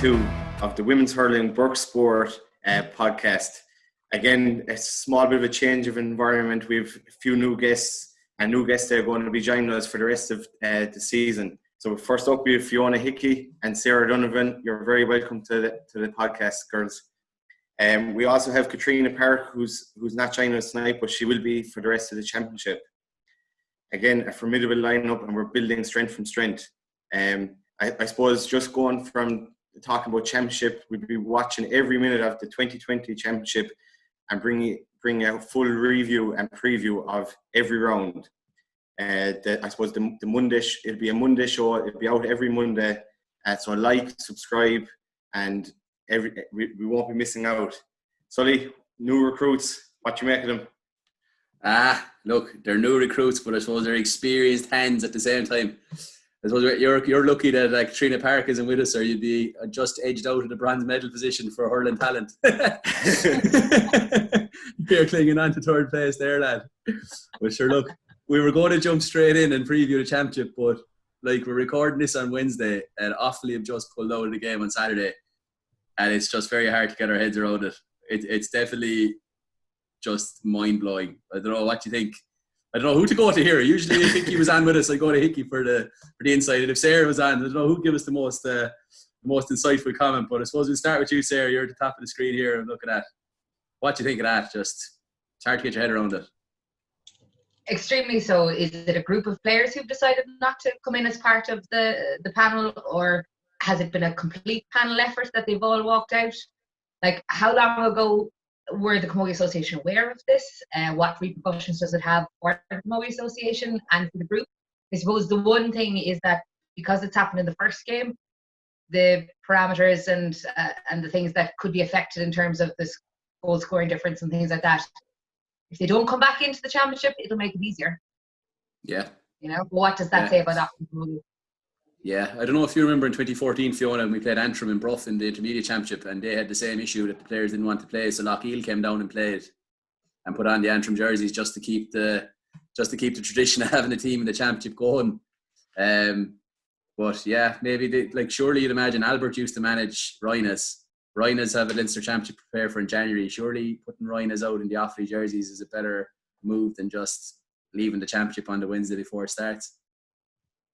E02 of the Women's Hurling Bourke Sport podcast. Again, a small bit of a change of environment. We've a few new guests, and new guests that are going to be joining us for the rest of the season. So first up, we have Fiona Hickey and Sarah O'Donovan. You're very welcome to the podcast, girls. We also have Katrina Park, who's not joining us tonight, but she will be for the rest of the championship. Again, a formidable lineup, and we're building strength from strength. I suppose just going from talking about championship, we'd be watching every minute of the 2020 championship and bring a full review and preview of every round. I suppose the Monday, it'll be a Monday show. It'll be out every Monday. So like, subscribe, and we won't be missing out. Sully, new recruits, what you make of them? Look, they're new recruits, but I suppose they're experienced hands at the same time. I suppose you're lucky that Katrina Park isn't with us, or you'd be just edged out of the bronze medal position for hurling talent. You're clinging on to third place there, lad. But sure, look, we were going to jump straight in and preview the championship, but we're recording this on Wednesday, and Offaly have just pulled out of the game on Saturday, and it's just very hard to get our heads around it. It's definitely just mind-blowing. I don't know what you think. I don't know who to go to here. Usually if Hickey was on with us, I'd go to Hickey for the insight. And if Sarah was on, I don't know who'd give us the most insightful comment. But I suppose we'll start with you, Sarah. You're at the top of the screen here and look at that. What do you think of that? Just, it's hard to get your head around it. Extremely so. Is it a group of players who've decided not to come in as part of the panel, or has it been a complete panel effort that they've all walked out? Like, how long ago were the Camogie Association aware of this? What repercussions does it have for the Camogie Association and for the group? I suppose the one thing is that because it's happened in the first game, the parameters and the things that could be affected in terms of this goal scoring difference and things like that, if they don't come back into the championship, it'll make it easier. Yeah. You know, what does that say about that? Yeah, I don't know if you remember in 2014, Fiona, when we played Antrim and Bruff in the intermediate championship, and they had the same issue that the players didn't want to play, so Lochiel came down and played and put on the Antrim jerseys just to keep the tradition of having a team in the championship going. But yeah, maybe surely you'd imagine Albert used to manage Rhinas. Rhinas have a Leinster championship to prepare for in January. Surely putting Rhinas out in the Offaly jerseys is a better move than just leaving the championship on the Wednesday before it starts.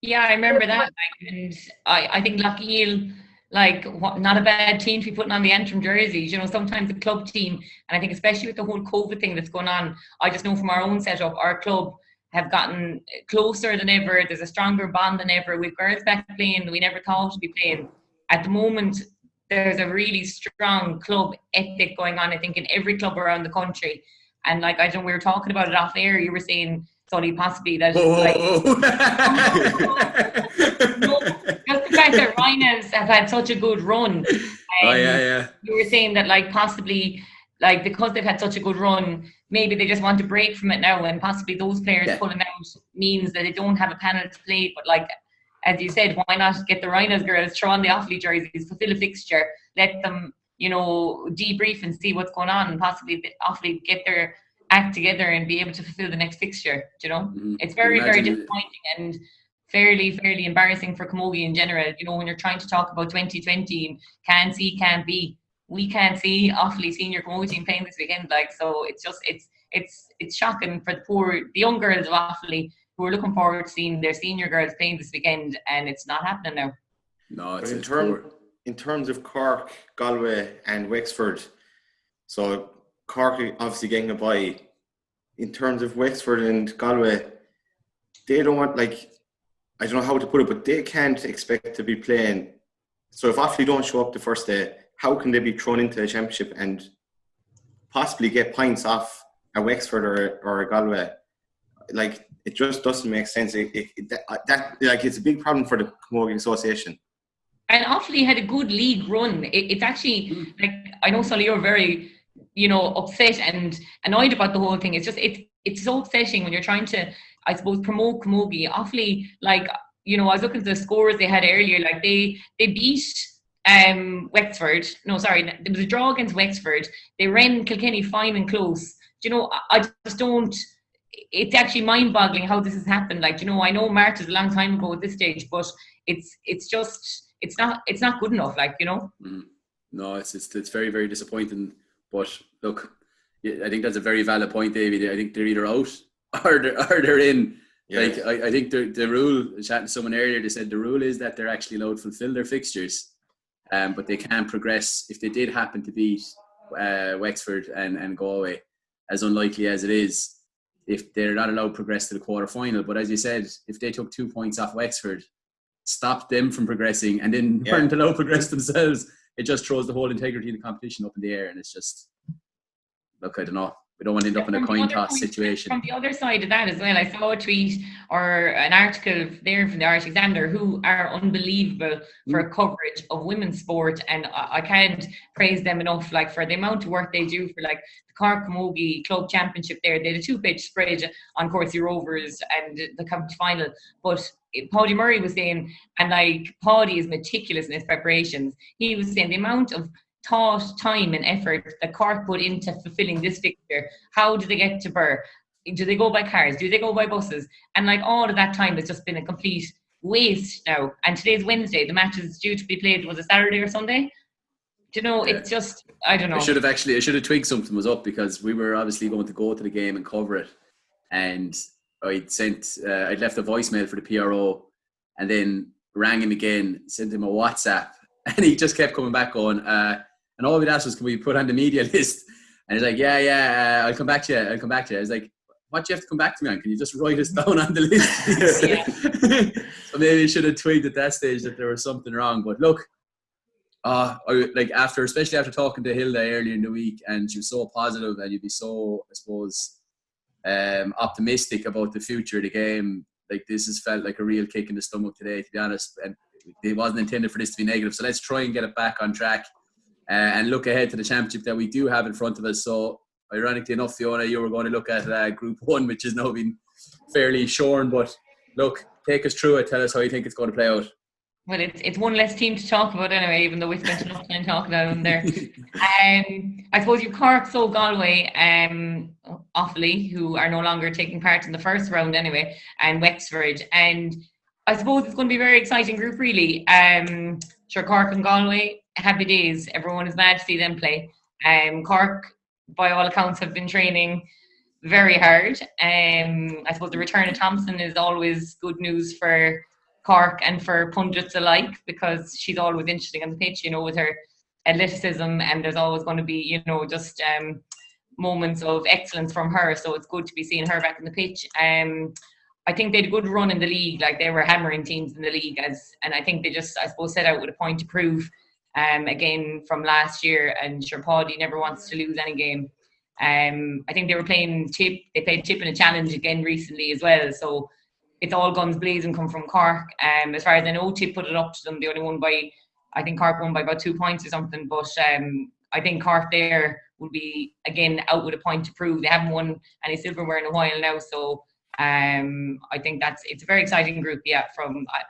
Yeah, I remember that. And I think Lochiel, not a bad team to be putting on the Antrim jerseys. You know, sometimes the club team, and I think especially with the whole COVID thing that's going on, I just know from our own setup, our club have gotten closer than ever. There's a stronger bond than ever. We've girls back playing we never thought to be playing. At the moment, there's a really strong club ethic going on, I think, in every club around the country. And I don't know, we were talking about it off air. You were saying, Sully, possibly that just the fact that Rhinos have had such a good run. You were saying that possibly because they've had such a good run, maybe they just want to break from it now, and possibly those players pulling out means that they don't have a panel to play. But as you said, why not get the Rhinos girls, throw on the Offaly jerseys, fulfill a fixture, let them, debrief and see what's going on, and possibly Offaly get their act together and be able to fulfill the next fixture. Mm-hmm. It's very, very disappointing and fairly embarrassing for Camogie in general. When you're trying to talk about 2020, can't see, can't be. We can't see Offaly senior Camogie team playing this weekend. So it's shocking for the young girls of Offaly who are looking forward to seeing their senior girls playing this weekend, and it's not happening now. No, it's in terms of Cork, Galway, and Wexford. So Cork obviously getting a bye. In terms of Wexford and Galway, they don't want, I don't know how to put it, but they can't expect to be playing. So if Offaly don't show up the first day, how can they be thrown into the championship and possibly get points off a Wexford or a Galway? It just doesn't make sense. It's a big problem for the Camogie Association. And Offaly had a good league run. It's actually, I know, Sully, you're very upset and annoyed about the whole thing. It's just it's so upsetting when you're trying to, I suppose, promote Camogie. Offaly, I was looking at the scores they had earlier. They beat Wexford. No, sorry, there was a draw against Wexford. They ran Kilkenny fine and close. I just don't. It's actually mind-boggling how this has happened. I know March is a long time ago at this stage, but it's just it's not good enough, like, you know. No, it's very, very disappointing. But look, I think that's a very valid point, David. I think they're either out or they're in. Yeah. Like I think the rule, chatting to someone earlier, they said the rule is that they're actually allowed to fulfill their fixtures, but they can't progress if they did happen to beat Wexford and Galway, as unlikely as it is. If they're not allowed to progress to the quarter final, but as you said, if they took 2 points off Wexford, stopped them from progressing, and then weren't allowed to progress themselves, it just throws the whole integrity of the competition up in the air, and it's just, look, I don't know. We don't want to end up in a coin toss situation. From the other side of that as well, I saw a tweet or an article there from the Irish Examiner, who are unbelievable for coverage of women's sport, and I can't praise them enough, like, for the amount of work they do for, like, the Cork Camogie Club Championship there. They had a 2-pitch spread on Corsi Rovers and the county final, but Paddy Murray was saying, and like, Paddy is meticulous in his preparations, he was saying the amount of thought, time and effort that Cork put into fulfilling this fixture. How do they get to Bourke? Do they go by cars? Do they go by buses? And like, all of that time has just been a complete waste now. And today's Wednesday. The match is due to be played, was it Saturday or Sunday? Do you know, it's just, I don't know. I should have twigged something was up, because we were obviously going to go to the game and cover it. And I'd left a voicemail for the PRO, and then rang him again, sent him a WhatsApp, and he just kept coming back going, and all we'd asked was, can we put on the media list? And he's like, I'll come back to you. I was like, what do you have to come back to me on? Can you just write us down on the list? So maybe you should have tweeted at that stage that there was something wrong. But look, especially after talking to Hilda earlier in the week, and she was so positive, and you'd be so, I suppose, optimistic about the future of the game. Like, this has felt like a real kick in the stomach today, to be honest. And it wasn't intended for this to be negative. So let's try and get it back on track. And look ahead to the championship that we do have in front of us. So, ironically enough, Fiona, you were going to look at Group 1, which has now been fairly shorn. But look, take us through it. Tell us how you think it's going to play out. Well, it's one less team to talk about anyway, even though we spent enough time talking about them there. I suppose you Cork, so Galway, Offaly, who are no longer taking part in the first round anyway, and Wexford. And I suppose it's going to be a very exciting group, really. Sure, Cork and Galway, happy days. Everyone is mad to see them play. Cork, by all accounts, have been training very hard. I suppose the return of Thompson is always good news for Cork and for pundits alike, because she's always interesting on the pitch, you know, with her athleticism, and there's always going to be, you know, just moments of excellence from her. So it's good to be seeing her back on the pitch. I think they had a good run in the league. Like, they were hammering teams in the league, and I think they just, I suppose, set out with a point to prove. Again, from last year, and sure, Paddy never wants to lose any game. I think they were playing Tip. They played Tip in a challenge again recently as well. So it's all guns blazing come from Cork. As far as I know, Tip put it up to them. They only won by, I think Cork won by about 2 points or something. But I think Cork there will be, again, out with a point to prove. They haven't won any silverware in a while now. So I think it's a very exciting group,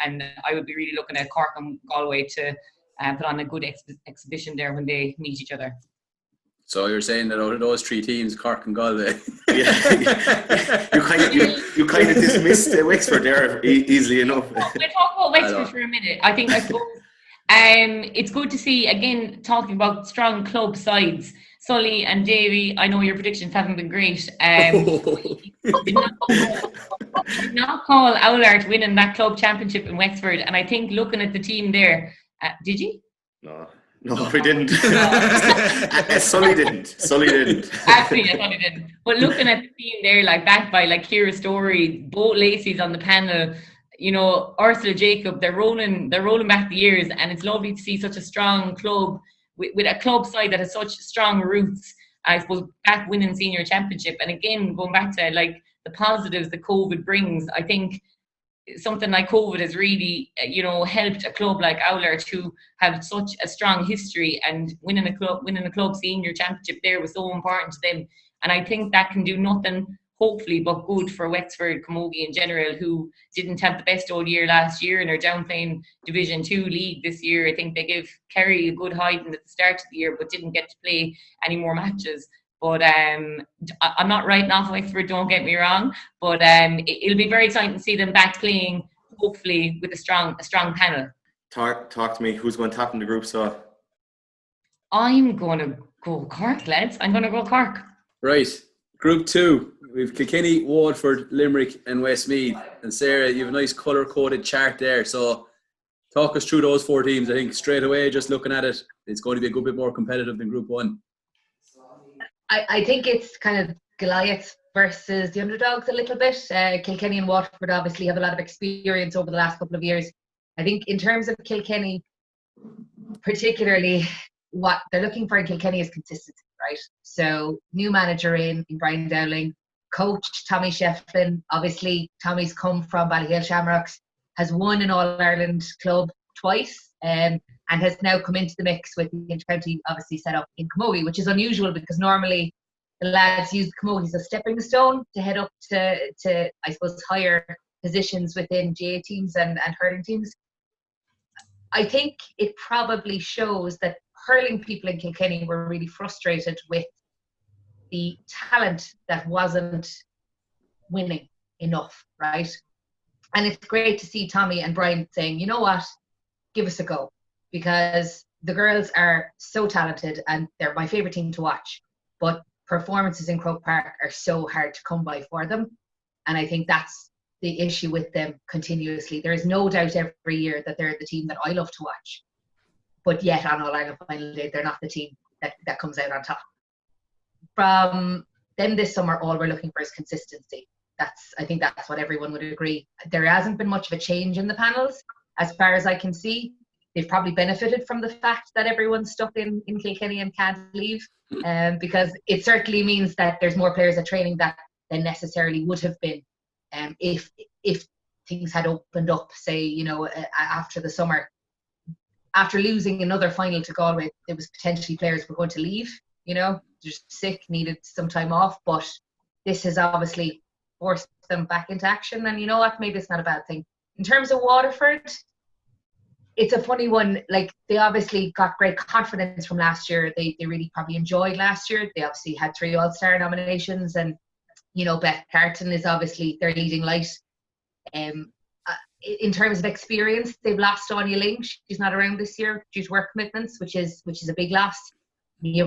and I would be really looking at Cork and Galway to put on a good exhibition there when they meet each other. So you're saying that out of those 3 teams, Cork and Galway, you kind of dismissed Wexford there easily enough. We'll talk about Wexford for a minute. I suppose it's good to see, again, talking about strong club sides. Sully and Davy, I know your predictions haven't been great. Did not call Oulart winning that club championship in Wexford, and I think looking at the team there, did you? No, we didn't. Sully didn't. Actually, I thought he didn't. But looking at the team there, like, backed by like Ciara Story, both Lacey's on the panel, you know, Ursula Jacob, they're rolling back the years, and it's lovely to see such a strong club with a club side that has such strong roots. I suppose back winning senior championship, and again going back to like the positives that COVID brings. I think something like COVID has really, you know, helped a club like Oulart, who have such a strong history, and winning a club senior championship there was so important to them. And I think that can do nothing, hopefully, but good for Wexford Camogie in general, who didn't have the best old year last year and are down playing Division 2 league this year. I think they gave Kerry a good hiding at the start of the year, but didn't get to play any more matches. But I'm not writing off Wexford, don't get me wrong. But it'll be very exciting to see them back playing, hopefully, with a strong panel. talk to me. Who's going top in the group? So I'm going to go Cork, lads. I'm going to go Cork. Right. Group 2. We've Kilkenny, Waterford, Limerick and Westmeath. And Sarah, you have a nice colour-coded chart there. So talk us through those 4 teams. I think straight away, just looking at it, it's going to be a good bit more competitive than Group 1. I think it's kind of Goliath versus the underdogs a little bit. Kilkenny and Waterford obviously have a lot of experience over the last couple of years. I think in terms of Kilkenny, particularly what they're looking for in Kilkenny is consistency, right? So new manager in Brian Dowling, coach Tommy Shefflin. Obviously, Tommy's come from Ballyhale Shamrocks, has won an All-Ireland club twice, and has now come into the mix with the intercounty obviously set up in Camogie, which is unusual because normally the lads use Camogie as a stepping stone to head up to I suppose higher positions within GA teams and hurling teams. I think it probably shows that hurling people in Kilkenny were really frustrated with the talent that wasn't winning enough, right? And it's great to see Tommy and Brian saying, you know what, give us a go, because the girls are so talented and they're my favourite team to watch, but performances in Croke Park are so hard to come by for them. And I think that's the issue with them continuously. There is no doubt every year that they're the team that I love to watch, but yet on All-Ireland final day, they're not the team that comes out on top. From them this summer, all we're looking for is consistency. I think that's what everyone would agree. There hasn't been much of a change in the panels, as far as I can see. They've probably benefited from the fact that everyone's stuck in Kilkenny and can't leave, because it certainly means that there's more players at training than necessarily would have been if things had opened up, say, after the summer. After losing another final to Galway, there was potentially players were going to leave, just sick, needed some time off, but this has obviously forced them back into action, and you know what, maybe it's not a bad thing. In terms of Waterford, it's a funny one. Like, they obviously got great confidence from last year. They really probably enjoyed last year. They obviously had 3 All-Star nominations, and Beth Carton is obviously their leading light. In terms of experience, they've lost Anya Ling. She's not around this year due to work commitments, which is a big loss.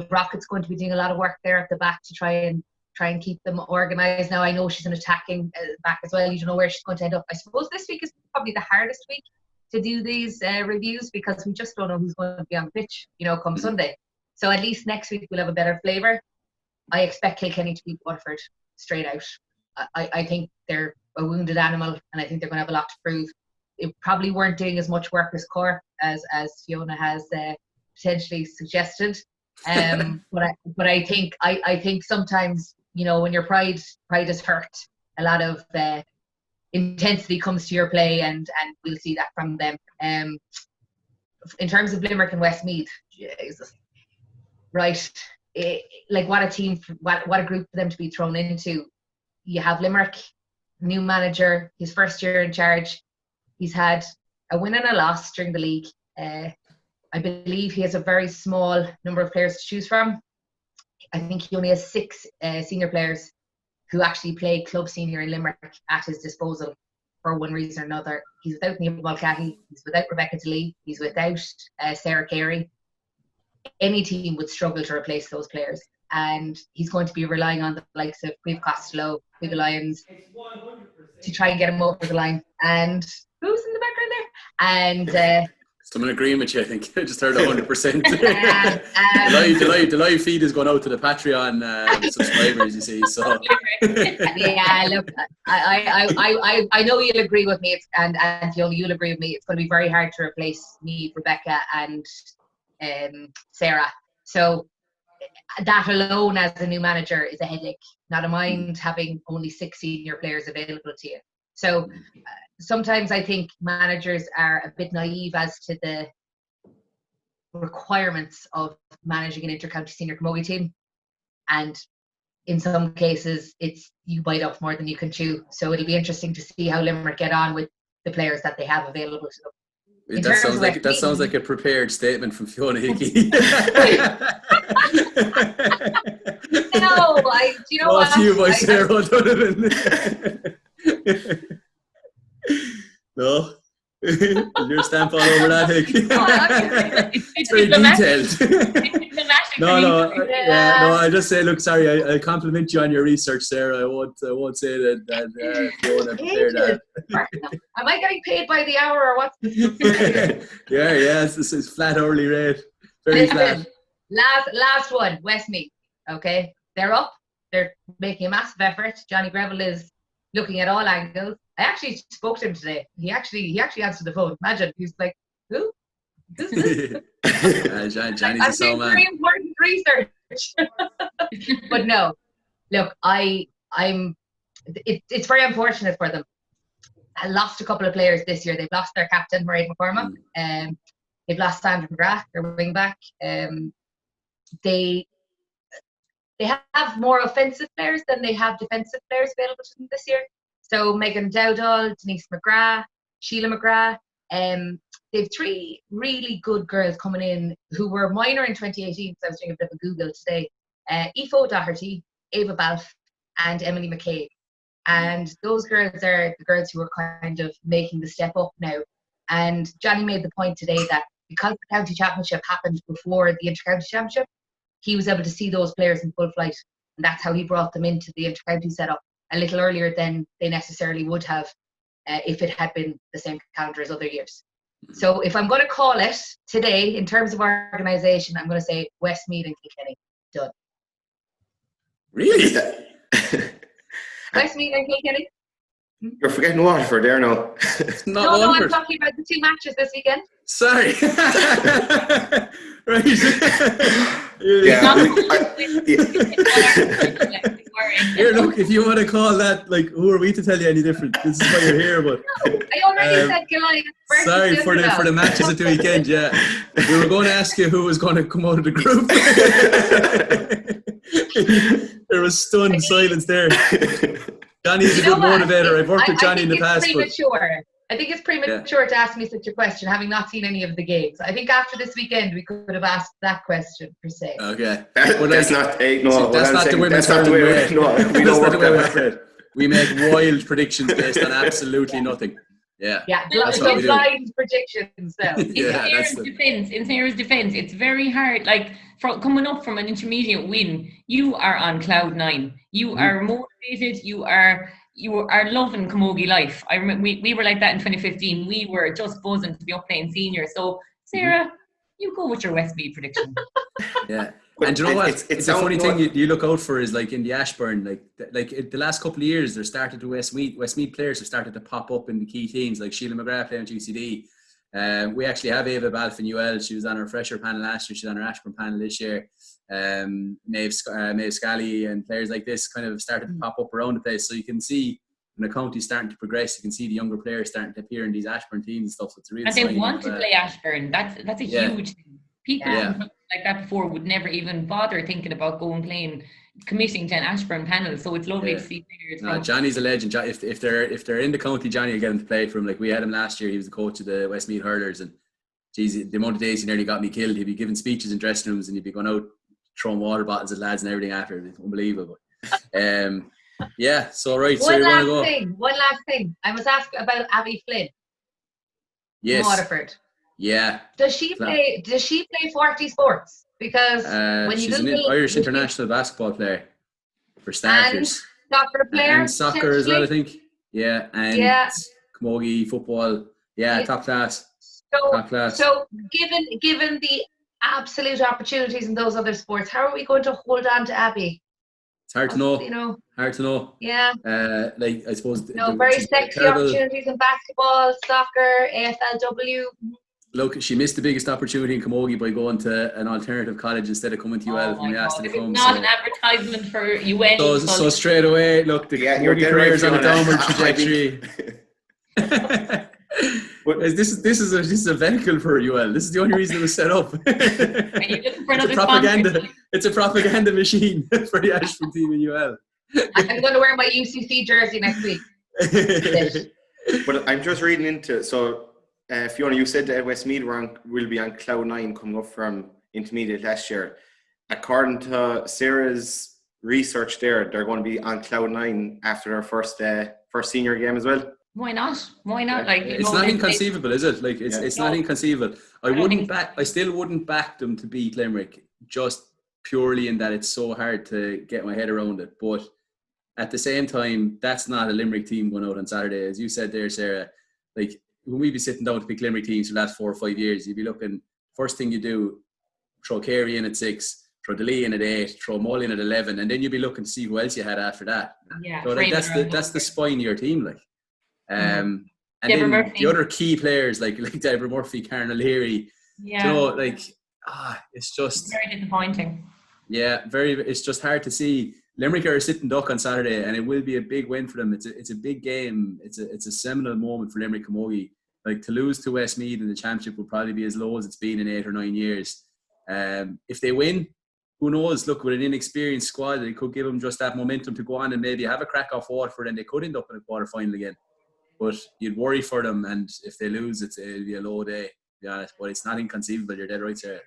Rocket's going to be doing a lot of work there at the back to try and keep them organised. Now, I know she's an attacking back as well. You don't know where she's going to end up. I suppose this week is probably the hardest week to do these reviews, because we just don't know who's going to be on the pitch, come Sunday. So at least next week we'll have a better flavour. I expect Kilkenny to beat Waterford straight out. I think they're a wounded animal, and I think they're going to have a lot to prove. They probably weren't doing as much work as Cork as Fiona has potentially suggested. But I think sometimes, when your pride is hurt, a lot of intensity comes to your play, and we'll see that from them. In terms of Limerick and Westmeath, Jesus, right? What a team, what a group for them to be thrown into. You have Limerick, new manager, his first year in charge. He's had a win and a loss during the league. I believe he has a very small number of players to choose from. I think he only has 6 senior players who actually play club senior in Limerick at his disposal for one reason or another. He's without Niamh Mulcahy, he's without Rebecca DeLee, he's without Sarah Carey. Any team would struggle to replace those players, and he's going to be relying on the likes of Queeve Costello, Queeve Lions to try and get him over the line. And who's in the background there? And someone agreeing with you, I think. I just heard 100%. The live feed is going out to the Patreon subscribers, you see. So yeah, look, I know you'll agree with me, and Fiona, you'll agree with me. It's going to be very hard to replace me, Rebecca, and Sarah. So that alone, as a new manager, is a headache. Not a mind having only 6 senior players available to you. So sometimes I think managers are a bit naive as to the requirements of managing an intercounty senior camogie team, and in some cases it's you bite off more than you can chew. So it'll be interesting to see how Limerick get on with the players that they have available to them. That sounds like a prepared statement from Fiona Hickey. No, do you know what? Brought to you by Sarah O'Donovan. No. Your stamp all over that, Hick. It's very diplomatic. detailed. It's diplomatic. No, I just say, look, sorry, I compliment you on your research, Sarah. I won't say that Fiona prepared that. Am I getting paid by the hour or what? Yeah, this is flat hourly rate. Very flat. Last one, Westmeath. Okay, they're up. They're making a massive effort. Johnny Greville is looking at all angles. I actually spoke to him today. He actually answered the phone. Imagine, he's like, who? Who's this? Johnny's I'm a soul doing man. very important research. But no, look, it's very unfortunate for them. I lost a couple of players this year. They've lost their captain, Mairead McCormack. They've lost Sandra Mcgrath, their wing back. They have more offensive players than they have defensive players available to them this year. So Megan Dowdall, Denise McGrath, Sheila McGrath. They've 3 really good girls coming in who were minor in 2018, so I was doing a bit of a Google today. Aoife O'Doherty, Ava Balfe, and Emily McCabe. And those girls are the girls who are kind of making the step up now. And Johnny made the point today that because the county championship happened before the inter-county championship, he was able to see those players in full flight. And that's how he brought them into the inter-county setup a little earlier than they necessarily would have if it had been the same calendar as other years. So if I'm going to call it today, in terms of organisation, I'm going to say Westmeath and Kilkenny. Done. Really? Westmeath and Kilkenny? You're forgetting Waterford there now. No, I'm talking about the 2 matches this weekend. Sorry. Right. Here, look, if you want to call that, like, who are we to tell you any different? This is why you're here, but... I already said Goliath. Sorry, for the matches at the weekend, yeah. We were going to ask you who was going to come out of the group. There was stunned silence there. Johnny's a good motivator. I've worked with Johnny in the past. I think it's premature to ask me such a question, having not seen any of the games. I think after this weekend, we could have asked that question, per se. Okay. That's not the women's way. No, we don't work that way. We make wild predictions based on absolutely nothing. Yeah. Blind predictions. So. In Sarah's defence, it's very hard. Like, coming up from an intermediate win, you are on cloud 9. You are motivated. You are loving camogie life. I remember we were like that in 2015. We were just buzzing to be up playing senior. So, Sarah, you go with your Westmeath prediction. Yeah. And do you know what? It's a funny thing you look out for is, like, in the Ashburn, like the last couple of years, there started to Westmeath players have started to pop up in the key teams, like Sheila McGrath playing GCD. We actually have Ava Balfe in UL. She was on our fresher panel last year. She's on our Ashburn panel this year. Maeve Scally and players like this kind of started to pop up around the place. So you can see when the county's starting to progress, you can see the younger players starting to appear in these Ashburn teams and stuff. So it's a real and they want to play Ashburn. That's a huge thing. People like that before would never even bother thinking about committing to an Ashburn panel. So it's lovely to see players. Johnny's a legend. If they're in the county, Johnny will get him to play for him. Like, we had him last year. He was the coach of the Westmeath Hurlers, and geez, the amount of days he nearly got me killed. He'd be giving speeches in dressing rooms, and he'd be going out throwing water bottles at lads and everything after. It's unbelievable. Yeah. So right. So you're going to go. One last thing. I must ask about Abby Flynn. Yes. Waterford. Yeah. Does she play 40 sports? Because when she's an Irish international basketball player, for starters. And soccer player. And soccer as well, I think. Yeah. And camogie, football. Yeah, top class. Top class. So given the absolute opportunities in those other sports, how are we going to hold on to Abby? It's hard to know. Hard to know. Yeah. Like, I suppose. Very sexy opportunities in basketball, soccer, AFLW. Look, she missed the biggest opportunity in camogie by going to an alternative college instead of coming to UL when we asked her to come. It's not an advertisement for UL. So straight away, look, the camogie career's on a downward trajectory. But this is a vehicle for UL. This is the only reason it was set up. Are you looking for another sponsor? It's a propaganda machine for the Ashford team in UL. I'm going to wear my UCC jersey next week. But I'm just reading into it. So, Fiona, you said that Westmeath will be on cloud 9 coming up from intermediate last year. According to Sarah's research there, they're going to be on cloud 9 after their first senior game as well. Why not? Why not? Like, you it's know, not inconceivable, is it? Like, it's not inconceivable. I still wouldn't back them to beat Limerick, just purely in that it's so hard to get my head around it. But at the same time, that's not a Limerick team going out on Saturday. As you said there, Sarah, like, when we be sitting down to pick Limerick teams for the last 4 or 5 years, you'd be looking, first thing you do, throw Carey in at 6, throw DeLee in at 8, throw Mull in at 11, and then you'd be looking to see who else you had after that. Yeah, so like, that's the spine of your team, like. And then Murphy. the other key players like Deborah Murphy, Karen O'Leary, it's just very disappointing. Yeah, it's just hard to see. Limerick are a sitting duck on Saturday, and it will be a big win for them. It's a big game. It's a seminal moment for Limerick Camogie. Like, to lose to Westmeath in the championship will probably be as low as it's been in 8 or 9 years. If they win, who knows? Look, with an inexperienced squad, it could give them just that momentum to go on and maybe have a crack off Waterford, and they could end up in a quarter final again. But you'd worry for them, and if they lose, it'll be a low day, to be honest. But it's not inconceivable. You're dead right, Sarah.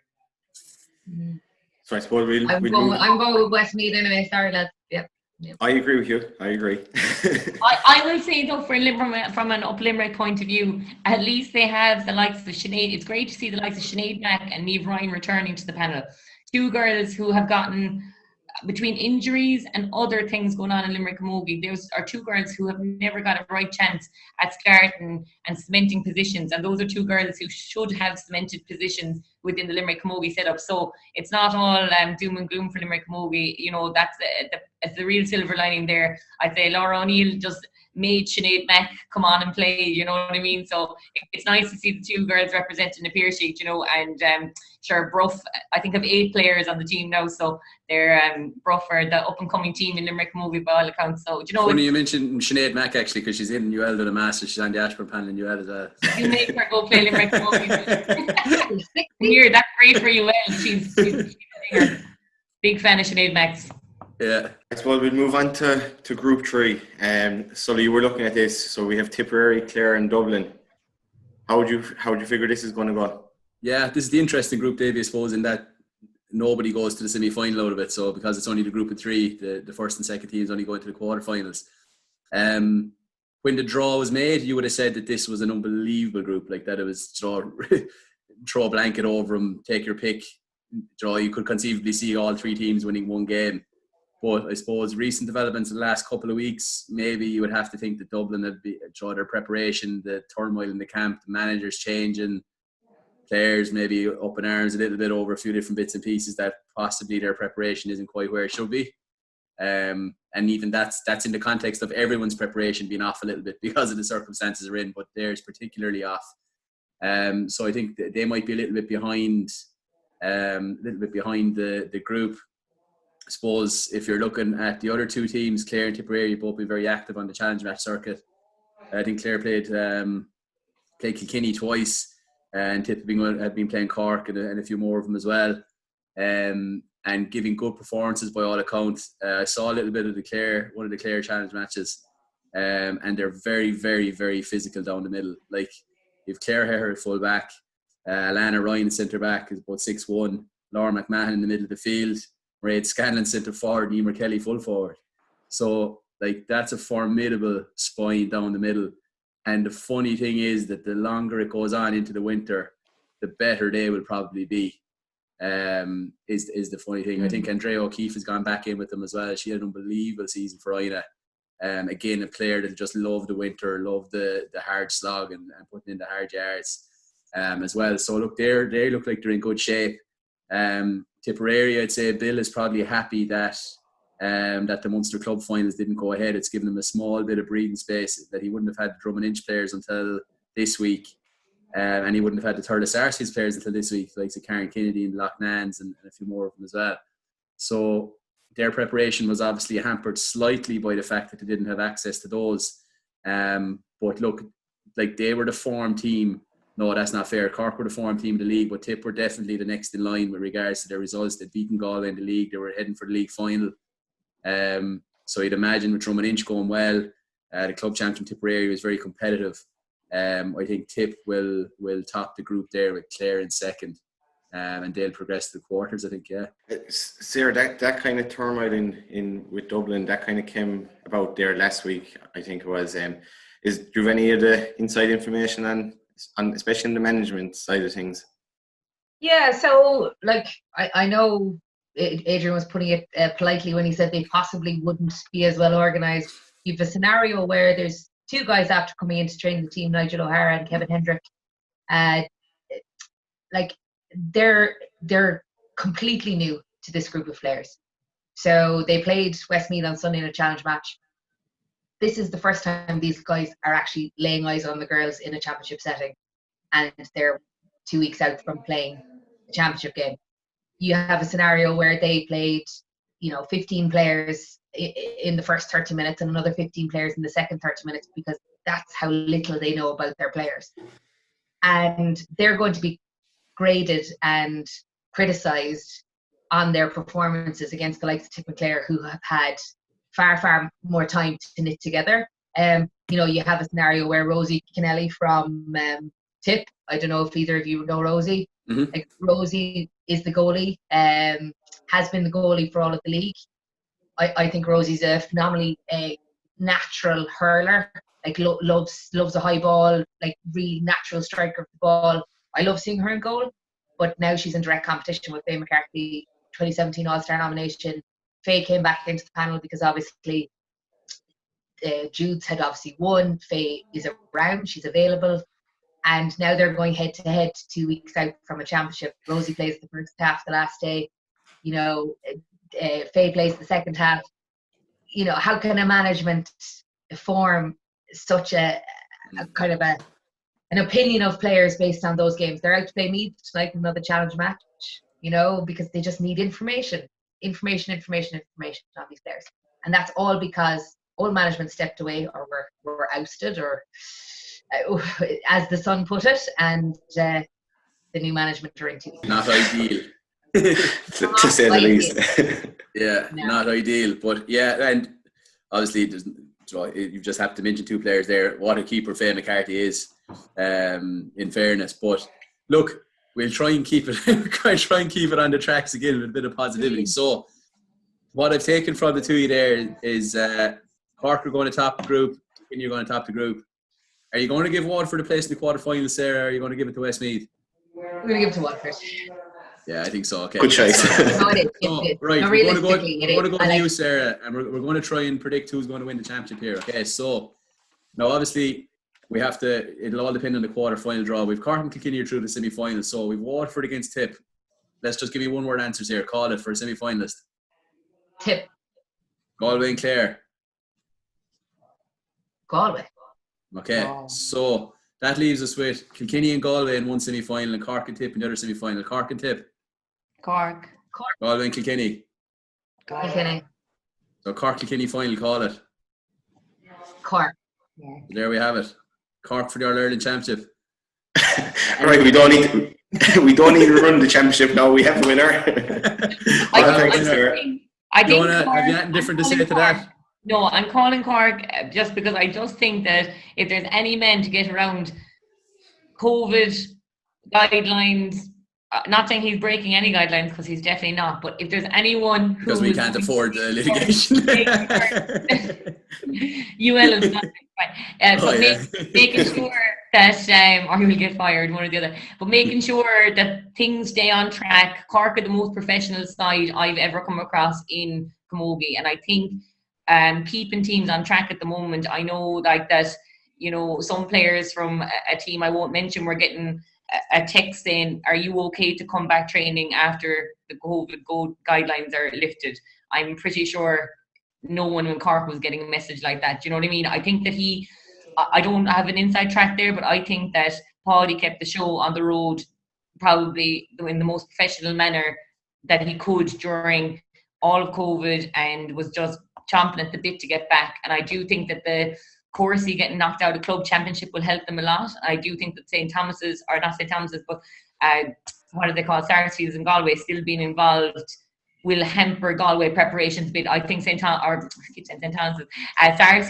So I suppose I'm going with Westmeath anyway. Sorry, lads. Yep. I agree with you. I agree. I will say, though, from an Up Limerick point of view, at least they have the likes of Sinead. It's great to see the likes of Sinead Mack and Niamh Ryan returning to the panel. 2 girls who have gotten, between injuries and other things going on in Limerick Camogie, those are 2 girls who have never got a right chance at starting and cementing positions, and those are 2 girls who should have cemented positions within the Limerick Camogie setup. So it's not all doom and gloom for Limerick Camogie. You know, that's the real silver lining there. I'd say Laura O'Neill just made Sinead Mack come on and play, you know what I mean? So it's nice to see the 2 girls representing the peer sheet, you know, and sure, Bruff, I think, have 8 players on the team now, so they're Bruff are the up-and-coming team in Limerick Camogie by all accounts. So, do you know, funny you mentioned Sinead Mack, actually, because she's in UL doing a master's. She's on the Ashburn panel in UL as well. You make her go play Limerick Camogie. Here, that's great for UL. She's a big fan of Sinead Mack's. Yeah. I suppose we'll move on to Group 3. So you were looking at this. So we have Tipperary, Clare and Dublin. How would you figure this is going to go? Yeah, this is the interesting group, Davey, I suppose, in that nobody goes to the semi-final out of it. So because it's only the group of 3, the first and second teams only go into the quarterfinals. When the draw was made, you would have said that this was an unbelievable group, like that it was throw a blanket over them, take your pick, draw. You could conceivably see all 3 teams winning 1 game. But I suppose recent developments in the last couple of weeks, maybe you would have to think that Dublin had drawn their preparation, the turmoil in the camp, the managers changing, players maybe up in arms a little bit over a few different bits and pieces, that possibly their preparation isn't quite where it should be. And even that's in the context of everyone's preparation being off a little bit because of the circumstances they're in, but theirs particularly off. So I think they might be a little bit behind the group. I suppose if you're looking at the other 2 teams, Clare and Tipperary, both been very active on the challenge match circuit. I think Clare played Kilkenny twice, and Tip had been playing Cork and a few more of them as well, and giving good performances by all accounts. I saw a little bit of one of the Clare challenge matches, and they're very, very, very physical down the middle. Like, you've Clare Herr at full back, Lana Ryan centre back is about 6'1", Laura McMahon in the middle of the field, Mairead Scanlon centre forward, Emer Kelly full forward. So, like, that's a formidable spine down the middle. And the funny thing is that the longer it goes on into the winter, the better they will probably be. Is the funny thing. I think Andrea O'Keefe has gone back in with them as well. She had an unbelievable season for Ina. Again, a player that just loved the winter, loved the hard slog and putting in the hard yards as well. So look, they look like they're in good shape. Tipperary, I'd say Bill is probably happy that the Munster Club finals didn't go ahead. It's given him a small bit of breathing space, that he wouldn't have had the Drum and Inch players until this week, and he wouldn't have had the Thurles Sarces players until this week, like Karen Kennedy and Loughnans and a few more of them as well. So their preparation was obviously hampered slightly by the fact that they didn't have access to those. But look, like, they were the form team. No, that's not fair. Cork were the form team of the league, but Tip were definitely the next in line with regards to their results. They'd beaten Galway in the league. They were heading for the league final. So you'd imagine with Drum and Inch going well, the club champion Tipperary was very competitive. I think Tip will top the group there with Clare in second, and they'll progress to the quarters, I think. Yeah. Sarah, that kind of turmoil in with Dublin, that kind of came about there last week, I think it was. Do you have any of the inside information on especially in the management side of things? Yeah, so like I know Adrian was putting it politely when he said they possibly wouldn't be as well organised. You've a scenario where there's two guys after coming in to train the team, Nigel O'Hara and Kevin Hendrick. Like they're completely new to this group of players. So they played Westmeath on Sunday in a challenge match. This is the first time these guys are actually laying eyes on the girls in a championship setting, and they're 2 weeks out from playing a championship game. You have a scenario where they played, 15 players in the first 30 minutes and another 15 players in the second 30 minutes, because that's how little they know about their players. And they're going to be graded and criticised on their performances against the likes of Tip McClare, who have had far more time to knit together. You have a scenario where Rosie Kennelly from Tip, I don't know if either of you know Rosie. Mm-hmm. Like Rosie is the goalie, has been the goalie for all of the league. I think Rosie's a phenomenally natural hurler, like loves a high ball, like really natural striker of the ball. I love seeing her in goal, but now she's in direct competition with Faye McCarthy, 2017 All-Star nomination. Faye came back into the panel because obviously Jude's had obviously won. Faye is around, she's available. And now they're going head to head 2 weeks out from a championship. Rosie plays the first half the last day. Faye plays the second half. How can a management form such a kind of an opinion of players based on those games? They're out to play Meath tonight in another challenge match, because they just need information on these players. And that's all because old management stepped away or were ousted, or as the Sun put it, and the new management are in 2 weeks. Not ideal. to say the least. Yeah, no. Not ideal. But yeah, and obviously you just have to mention two players there. What a keeper Faye McCarthy is, in fairness. But look, we'll try and keep it on the tracks again with a bit of positivity. So what I've taken from the two of you there is Cork are going to top the group, and you're going to top the group. Are you going to give Waterford a place in the quarterfinals, Sarah, or are you going to give it to Westmeath? We're going to give it to Waterford. Yeah, I think so. Okay. Good choice. No, it is. Right, no, we're going to go to you, like Sarah, and we're going to try and predict who's going to win the championship here. Okay, so now obviously it'll all depend on the quarter-final draw. We've Cork and Kilkenny through the semi-finals, so we've Waterford against Tip. Let's just give you one-word answers here. Call it for a semi-finalist. Tip. Galway and Clare. Galway. Okay, so that leaves us with Kilkenny and Galway in one semi-final and Cork and Tip in the other semi-final. Cork and Tip. Cork. Galway and Kilkenny. Kilkenny. So Cork Kilkenny final, call it. Cork. Yeah. There we have it. Cork for the All-Ireland Championship. Right, we don't need to run the championship now. We have a winner. Have you anything different to say to that? No, I'm calling Cork just because I just think that if there's any men to get around COVID guidelines, not saying he's breaking any guidelines because he's definitely not, but if there's anyone who... Because we can't afford the litigation. UL is not fine. Making sure that, or he will get fired, one or the other, but making sure that things stay on track. Cork are the most professional side I've ever come across in Camogie, and I think keeping teams on track at the moment. I know like that, some players from a team I won't mention were getting a text saying, are you okay to come back training after the COVID guidelines are lifted? I'm pretty sure no one in Cork was getting a message like that. Do you know what I mean? I think that I don't have an inside track there, but I think that Paddy kept the show on the road probably in the most professional manner that he could during all of COVID, and was just chomping at the bit to get back. And I do think that the Corsi getting knocked out of club championship will help them a lot. I do think that St. Thomas's, or not St. Thomas's, but what do they call Sarsfields and Galway still being involved will hamper Galway preparations a bit. I think Sarsfields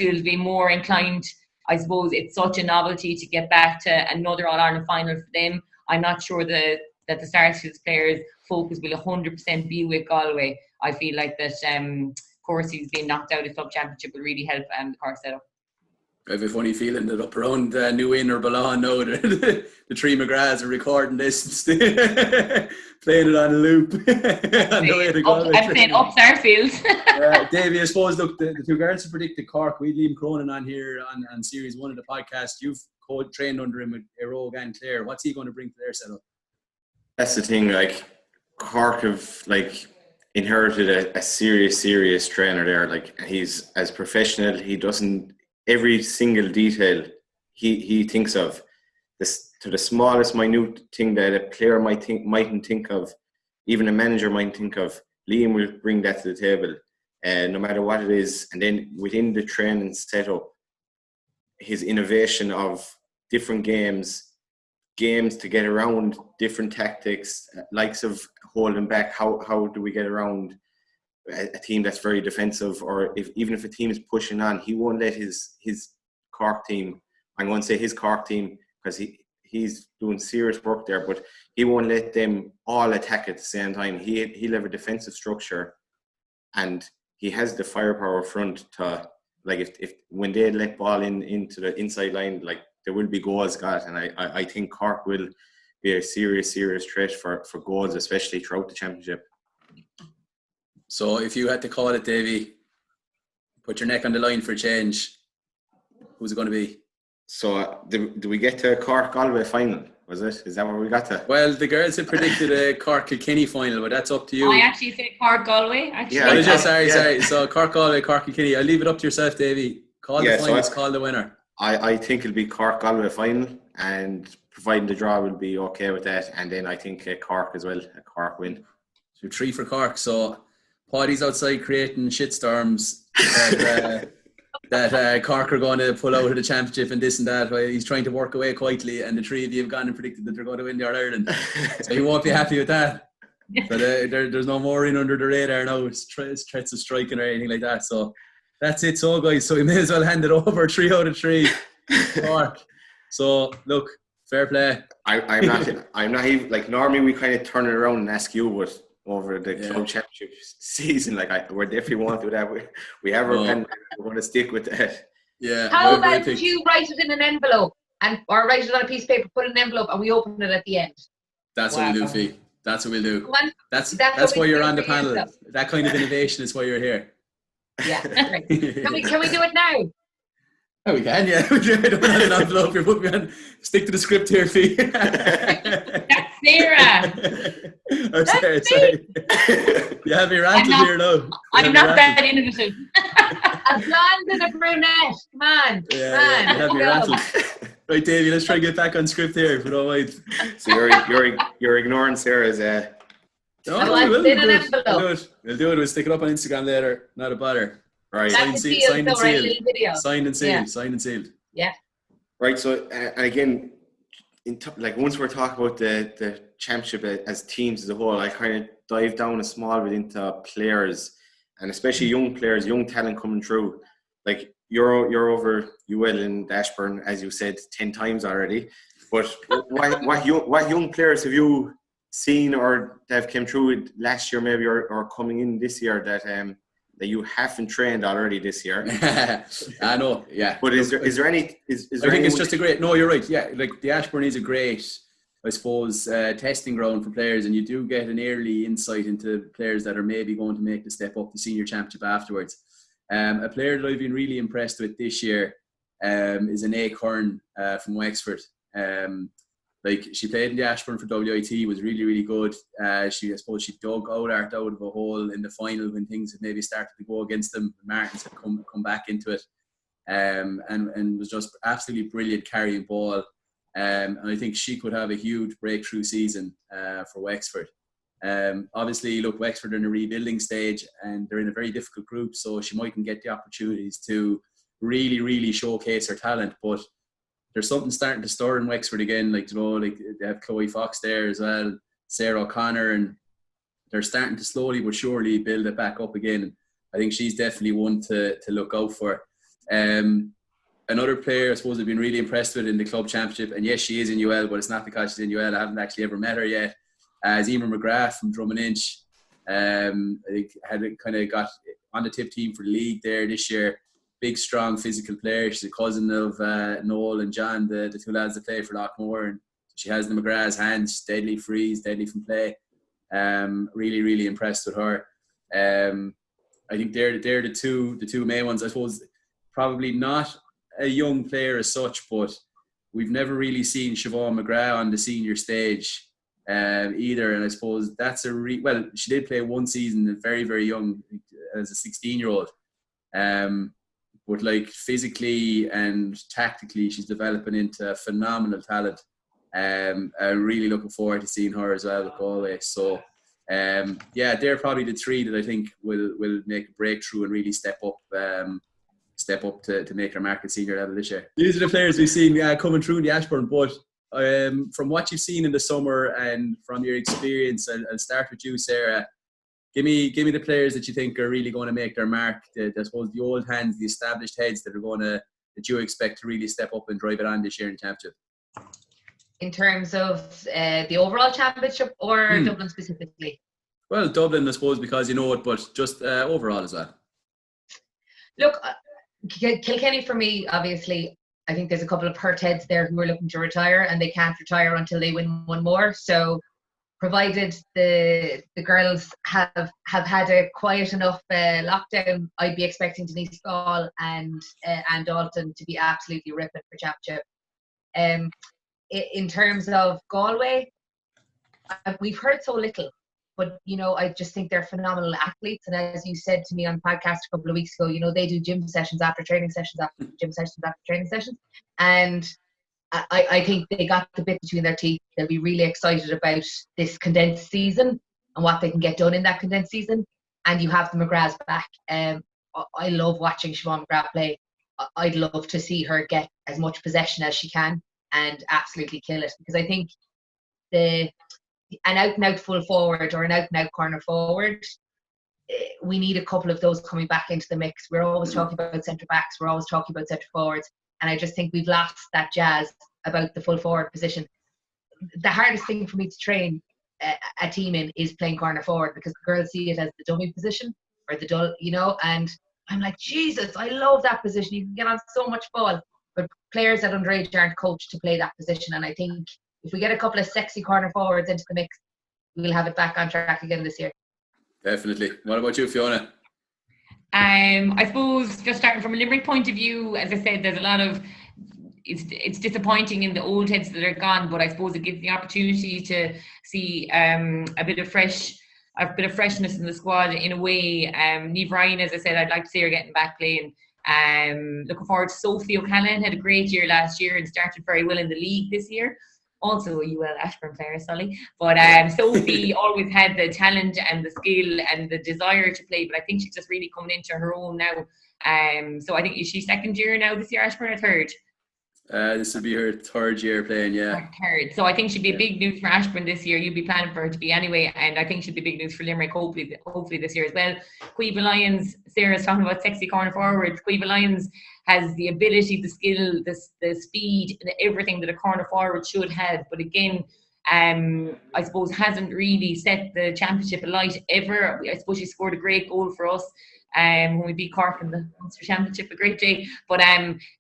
will be more inclined. I suppose it's such a novelty to get back to another All-Ireland final for them. I'm not sure that the Sarsfields players' focus will 100% be with Galway. I feel like that Corsi's being knocked out of club championship will really help the Cork setup. I have a funny feeling that up around New Inn or Ballon now, the three Mcgraths are recording this and playing it on a loop on the way to Galway. I'm saying up Sarsfield. Davey, I suppose, look, the two girls who predicted Cork, we had Liam Cronin on here on Series 1 of the podcast. You've trained under him with Erogue and Clare. What's he going to bring to their setup? That's the thing, like, Cork have, like, inherited a serious trainer there. Like, he's as professional. He doesn't, every single detail he thinks of, this to the smallest minute thing that a player mightn't think of, even a manager might think of. Liam will bring that to the table, no matter what it is. And then within the training setup, his innovation of different games to get around different tactics, likes of holding back. How do we get around a team that's very defensive, or even if a team is pushing on, he won't let his Cork team, I'm going to say his Cork team because he's doing serious work there, but he won't let them all attack at the same time. He'll have a defensive structure, and he has the firepower front to, like, if when they let ball into the inside line, like, there will be goals got, and I think Cork will be a serious threat for goals, especially throughout the championship. So if you had to call it, Davey, put your neck on the line for a change, who's it going to be? So do we get to Cork-Galway final? Was it? Is that where we got to? Well, the girls had predicted a Cork-Kilkenny final, but that's up to you. I actually said Cork-Galway. Yeah, sorry. So Cork-Galway, Cork-Kilkenny. I'll leave it up to yourself, Davey. Call the finals, call the winner. I think it'll be Cork-Galway final, and providing the draw will be okay with that. And then I think Cork as well, a Cork win. So 3 for Cork. So Paddy's outside creating shitstorms that Cork are going to pull out of the championship and this and that. He's trying to work away quietly, and the three of you have gone and predicted that they're going to win the All-Ireland. So you won't be happy with that. But there's no more in under the radar now. It's threats of striking or anything like that. So that's it. So, guys, so we may as well hand it over. 3 out of 3 Cork. So, look, fair play. I'm not even, like, normally we kind of turn it around and ask you, but over the club championship season, like, we're definitely won't do that. We have our pen. We're going to stick with that. Yeah. How about you write it in an envelope or write it on a piece of paper, put it in an envelope, and we open it at the end? That's what we'll do, Fee. That's what we'll do. That's why you're on the panel. Yourself. That kind of innovation is why you're here. Yeah. Right. Can we do it now? Oh, we can, yeah. I don't have an envelope. You're putting me on. Stick to the script here, Fee. That's Sarah. I'm sorry. You have me ranted here now. I'm not that innovative. A blonde and a brunette. Come on. You have me ranted. Right, Davey, let's try and get back on script here, if you don't mind. So you're ignoring Sarah's. No, we'll do it. We'll stick it up on Instagram later. Not a bother. Right. Signed and sealed. Yeah. Right. So, and again, like, once we're talking about the championship as teams as a whole, I kind of dive down a small bit into players, and especially young players, young talent coming through. Like, you're over UL and Ashburn, as you said 10 times already. But what young players have you seen or that have come through last year maybe or coming in this year that you haven't trained already this year? I know, yeah. But is there any? I think it's just a great. No, you're right. Yeah, like the Ashburn is a great, I suppose, testing ground for players, and you do get an early insight into players that are maybe going to make the step up to senior championship afterwards. A player that I've been really impressed with this year is an Acorn from Wexford. Like, she played in the Ashburn for WIT, was really, really good. I suppose she dug Art out of a hole in the final when things had maybe started to go against them. Martins had come back into it, and was just absolutely brilliant carrying ball. And I think she could have a huge breakthrough season for Wexford. Obviously, look, Wexford are in a rebuilding stage, and they're in a very difficult group, so she mightn't get the opportunities to really, really showcase her talent. But there's something starting to stir in Wexford again. Like, you know, like, they have Chloe Fox there as well, Sarah O'Connor, and they're starting to slowly but surely build it back up again. I think she's definitely one to look out for. Another player I suppose I've been really impressed with in the club championship, and yes, she is in UL, but it's not because she's in UL. I haven't actually ever met her yet. Is Mcgrath from Drummond Inch. I think had kind of got on the tip team for the league there this year. big, strong, physical player. She's a cousin of Noel and John, the two lads that play for Lockmore, and she has the Mcgrath's hands, deadly frees, deadly from play. Really, really impressed with her. I think they're the two main ones. I suppose probably not a young player as such, but we've never really seen Siobhan Mcgregor on the senior stage either. And I suppose that's well, she did play one season very, very young as a 16-year-old. But like physically and tactically, she's developing into phenomenal talent. I'm really looking forward to seeing her as well at Galway. So, they're probably the three that I think will make a breakthrough and really step up to make their mark at senior level this year. These are the players we've seen coming through in the Ashbourne. But from what you've seen in the summer and from your experience, I'll start with you, Sarah. Give me the players that you think are really going to make their mark. I suppose the old hands, the established heads that you expect to really step up and drive it on this year in the championship. In terms of the overall championship or Dublin specifically? Well, Dublin, I suppose, because you know it, but just overall as well. Look, Kilkenny for me, obviously, I think there's a couple of hurt heads there who are looking to retire, and they can't retire until they win one more. So, provided the girls have had a quiet enough lockdown, I'd be expecting Denise Gall and Dalton to be absolutely ripping for championship. In terms of Galway, we've heard so little, but I just think they're phenomenal athletes. And as you said to me on the podcast a couple of weeks ago, they do gym sessions after training sessions after gym sessions after training sessions, and I think they got the bit between their teeth. They'll be really excited about this condensed season and what they can get done in that condensed season. And you have the Mcgraths back. I love watching Siobhan Mcgrath play. I'd love to see her get as much possession as she can and absolutely kill it, because I think an out-and-out full forward or an out-and-out corner forward, we need a couple of those coming back into the mix. We're always talking about centre backs, we're always talking about centre forwards, and I just think we've lost that jazz about the full forward position. The hardest thing for me to train a team in is playing corner forward, because the girls see it as the dummy position or the dull, and I'm like, Jesus, I love that position. You can get on so much ball. But players at underage aren't coached to play that position. And I think if we get a couple of sexy corner forwards into the mix, we'll have it back on track again this year. Definitely. What about you, Fiona? I suppose just starting from a Limerick point of view, as I said, there's a lot of it's disappointing in the old heads that are gone, but I suppose it gives the opportunity to see a bit of freshness in the squad in a way. Niamh Ryan, as I said, I'd like to see her getting back playing. Looking forward to Sophie O'Callaghan, had a great year last year and started very well in the league this year. Also a UL Ashbourne player, Sully. But Sophie always had the talent and the skill and the desire to play, but I think she's just really coming into her own now. So I think, is she second year now this year, Ashbourne, or third? This will be her third year playing, yeah. Third. So I think she'd be big news for Ashbourne this year. You'd be planning for her to be anyway, and I think she'd be big news for Limerick, hopefully this year as well. Cueva Lyons, Sarah's talking about sexy corner forwards. Cueva Lyons has the ability, the skill, the speed, and everything that a corner forward should have. But again, I suppose hasn't really set the championship alight ever. I suppose she scored a great goal for us when we beat Cork in the Munster Championship, a great day. But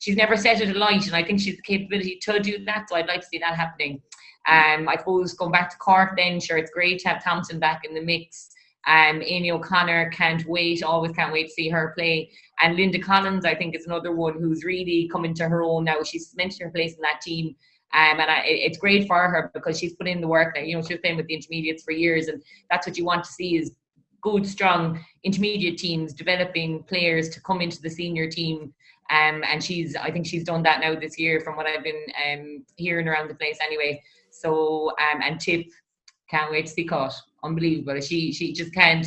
she's never set it alight, and I think she's the capability to do that. So I'd like to see that happening. I suppose going back to Cork then, sure, it's great to have Thompson back in the mix. Amy O'Connor, always can't wait to see her play. And Linda Collins, I think, is another one who's really come into her own now. She's cemented her place in that team. It's great for her because she's put in the work now. She's been with the intermediates for years, and that's what you want to see, is good, strong intermediate teams developing players to come into the senior team. And I think she's done that now this year from what I've been hearing around the place anyway. So, and Tip, can't wait to see caught. Unbelievable. She just can't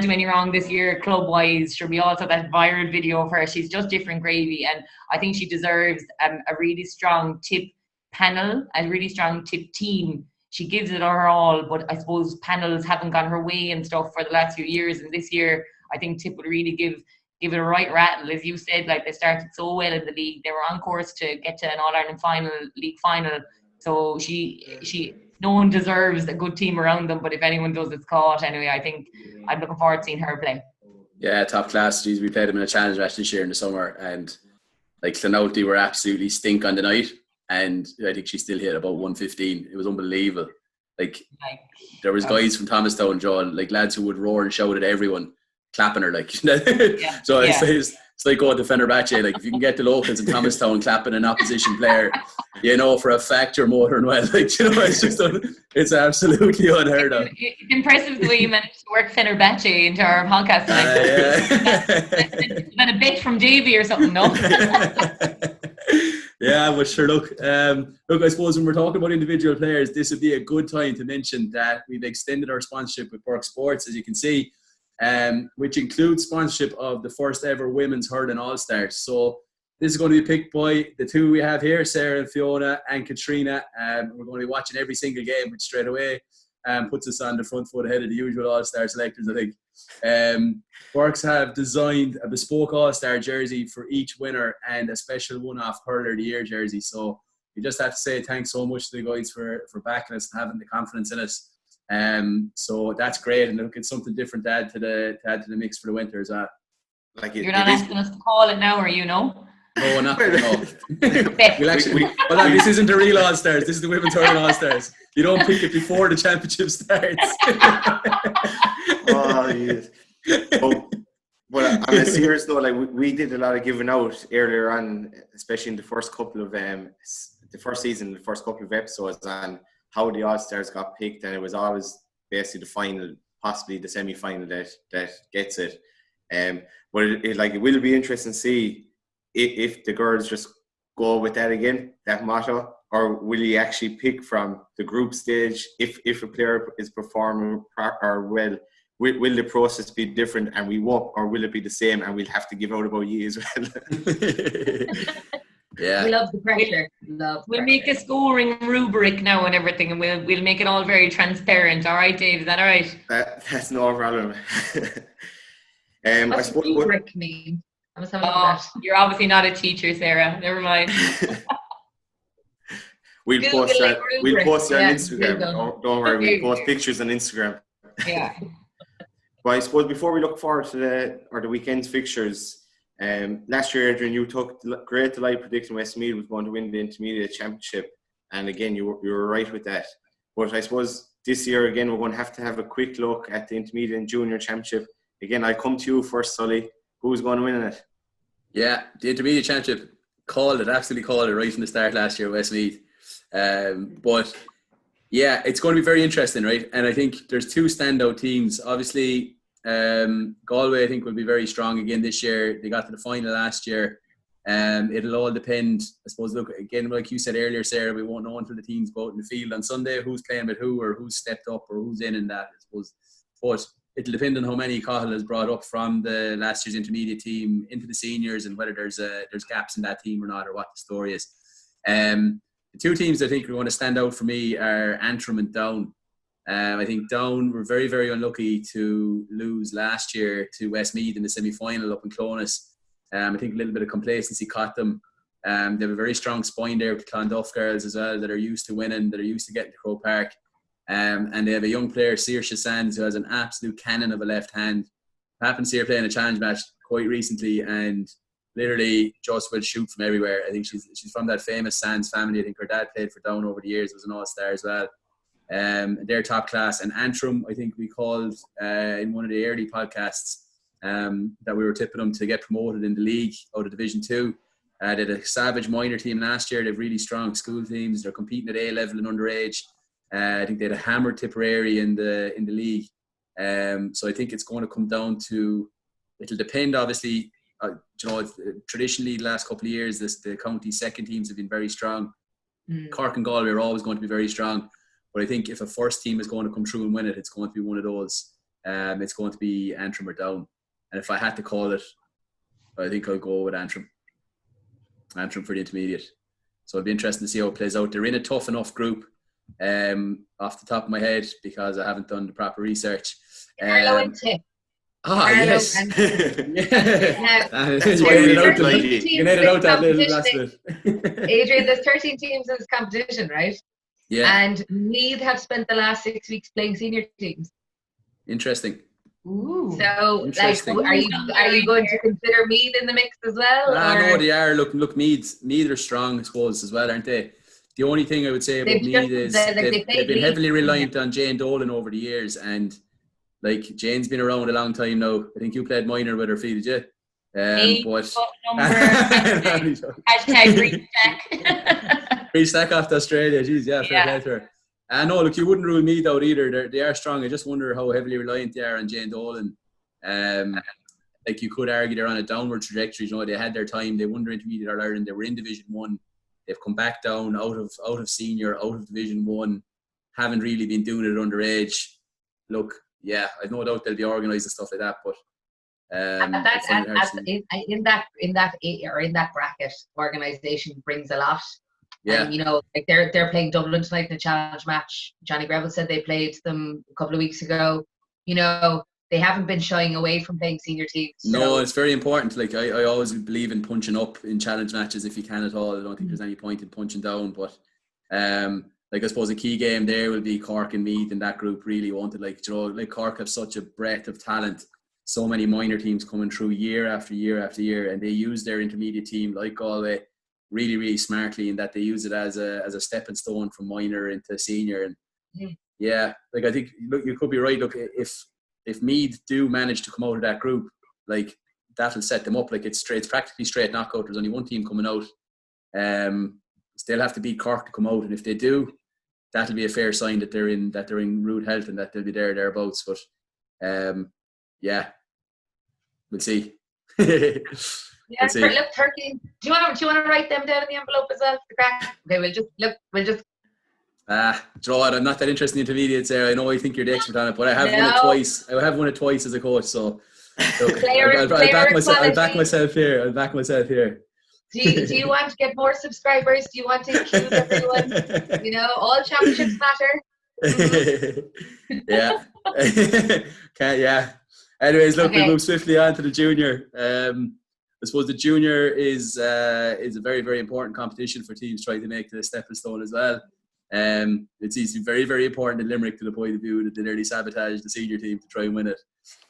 do any wrong this year club wise. Sure, we all saw that viral video of her. She's just different gravy, and I think she deserves a really strong Tip panel, a really strong Tip team. She gives it her all, but I suppose panels haven't gone her way and stuff for the last few years, and this year I think Tip would really give it a right rattle. As you said, like, they started so well in the league. They were on course to get to an All-Ireland final, league final. So no one deserves a good team around them, but if anyone does, it's caught. Anyway, I think I'm looking forward to seeing her play. Yeah, top class. Geez, we played them in a challenge match this year in the summer, and like Clonalty were absolutely stink on the night, and I think she still hit about 115. It was unbelievable. Like there was guys from Thomastown, John, like lads who would roar and shout at everyone, clapping her like. So it's like going to Fenerbahce. Like if you can get the locals in Thomastown clapping an opposition player, you know for a fact you're motoring well. Like it's just it's absolutely unheard of. It's impressive the way you managed to work Fenerbahce into our podcast tonight. Is that a bit from Davy or something? No. Yeah, but sure. Look, I suppose when we're talking about individual players, this would be a good time to mention that we've extended our sponsorship with Bourke Sports, as you can see, which includes sponsorship of the first ever women's hurling All-Stars. So this is going to be picked by the two we have here, Sarah and Fiona and Katrina. We're going to be watching every single game, which straight away puts us on the front foot ahead of the usual All-Star selectors, I think. Bourke's have designed a bespoke All-Star jersey for each winner and a special one-off Hurler of the Year jersey. So we just have to say thanks so much to the guys for backing us and having the confidence in us. So that's great, and look, it's something different to add to the mix for the winter as well. Like You're not asking us to call it now, or you know? No, not at all. This isn't the real All-Stars. This is the Women's Hurling All-Stars. You don't pick it before the championship starts. Oh, yes. But on a serious note, like we did a lot of giving out earlier on, especially in the first couple of the first season, the first couple of episodes on how the All-Stars got picked, and it was always basically the final, possibly the semi-final that gets it. But it will be interesting to see if the girls just go with that again, that motto, or will you actually pick from the group stage if a player is performing or well? Will the process be different and we won't, or will it be the same and we'll have to give out about you as well? Yeah. We love the pressure. We'll make a scoring rubric now and everything, and we'll make it all very transparent. All right, Dave, is that all right? That's no problem. What's rubric mean? I was having that. You're obviously not a teacher, Sarah. Never mind. We'll post it on Instagram. Don't worry, we'll post pictures on Instagram. Yeah. But I suppose before we look forward to the weekend's fixtures, last year, Adrian, you took great delight predicting Westmeath was going to win the Intermediate Championship, and again, you were right with that. But I suppose this year, again, we're going to have a quick look at the Intermediate and Junior Championship. Again, I'll come to you first, Sully. Who's going to win in it? Yeah, the Intermediate Championship absolutely called it right from the start last year, Westmeath. But yeah, it's going to be very interesting, right? And I think there's two standout teams. Obviously, Galway, I think, will be very strong again this year. They got to the final last year. It'll all depend, I suppose. Look, again, like you said earlier, Sarah, we won't know until the teams go out in the field on Sunday who's playing with who, or who's stepped up, or who's in that, I suppose. But it'll depend on how many Cahill has brought up from the last year's intermediate team into the seniors, and whether there's gaps in that team or not, or what the story is. The two teams I think are going to stand out for me are Antrim and Down. I think Down were very, very unlucky to lose last year to Westmeath in the semi-final up in Clonus. I think a little bit of complacency caught them. They have a very strong spine there with the Clonduff girls as well, that are used to winning, that are used to getting to Croke Park. And they have a young player, Saoirse Sands, who has an absolute cannon of a left hand. I happened to see her playing a challenge match quite recently, and literally just will shoot from everywhere. I think she's from that famous Sands family. I think her dad played for Down over the years, was an all-star as well. They're top class. And Antrim, I think we called in one of the early podcasts that we were tipping them to get promoted in the league out of Division 2. They had a savage minor team last year. They have really strong school teams. They're competing at A level and underage. I think they had a hammer Tipperary in the league. So I think it's going to come down to, it'll depend obviously. Traditionally the last couple of years, the county second teams have been very strong. Cork and Galway are always going to be very strong. But I think if a first team is going to come through and win it, it's going to be one of those. It's going to be Antrim or Down. And if I had to call it, I think I'll go with Antrim. Antrim for the intermediate. So it'll be interesting to see how it plays out. They're in a tough enough group, off the top of my head, because I haven't done the proper research. Carlo and Tip. Yes. And, You can edit out that little last bit. Adrian, there's 13 teams in this competition, right? Yeah. And Meath have spent the last 6 weeks playing senior teams. Interesting. Ooh. So, like, Interesting. are you going to consider Meath in the mix as well? No, they are. Look, Meath are strong, I suppose, as well, aren't they? The only thing I would say about Meath is they've been heavily reliant on Jane Dolan over the years, and like Jane's been around a long time now. I think you played minor with her, Fee, did you? But hashtag restack. Restack off to Australia. Jeez, fair play to her. No, look, you wouldn't rule Meath out either. They are strong. I just wonder how heavily reliant they are on Jane Dolan. Like you could argue they're on a downward trajectory. You know, they had their time. They won their intermediate All-Ireland. They were in Division 1. They've come back down out of senior, out of Division 1. Haven't really been doing it underage. Look, yeah, I've no doubt they'll be organised and stuff like that. But in that bracket, organisation brings a lot. Yeah. And, you know, like they're playing Dublin tonight in a challenge match. Johnny Greville said they played them a couple of weeks ago. You know, they haven't been shying away from playing senior teams. So. No, it's very important. Like I always believe in punching up in challenge matches if you can at all. I don't think there's any point in punching down. But like I suppose a key game there will be Cork and Meath, and that group really wanted, like, you know, like Cork have such a breadth of talent. So many minor teams coming through year after year after year, and they use their intermediate team like Galway really, really smartly in that they use it as a stepping stone from minor into senior. And yeah, like I think, look, you could be right. Look, if Meath do manage to come out of that group, like that'll set them up. Like it's practically straight knockout. There's only one team coming out. They'll have to beat Cork to come out, and if they do, that'll be a fair sign that they're in rude health and that they'll be thereabouts. But yeah, we'll see. Yeah, look, Turkey. Do you want to write them down in the envelope as well? Okay, we'll just. Draw it. I'm not that interested in intermediates there. I know I think you're the expert on it, but I have won it twice. I have won it twice as a coach, so look, I'll back myself here. Do you want to get more subscribers? Do you want to include everyone? You know, all championships matter. Yeah. Yeah. Anyways, look, we move swiftly on to the junior. I suppose the junior is a very, very important competition for teams trying to make the stepping stone as well. It's very, very important in Limerick to the point of view that they nearly sabotage the senior team to try and win it.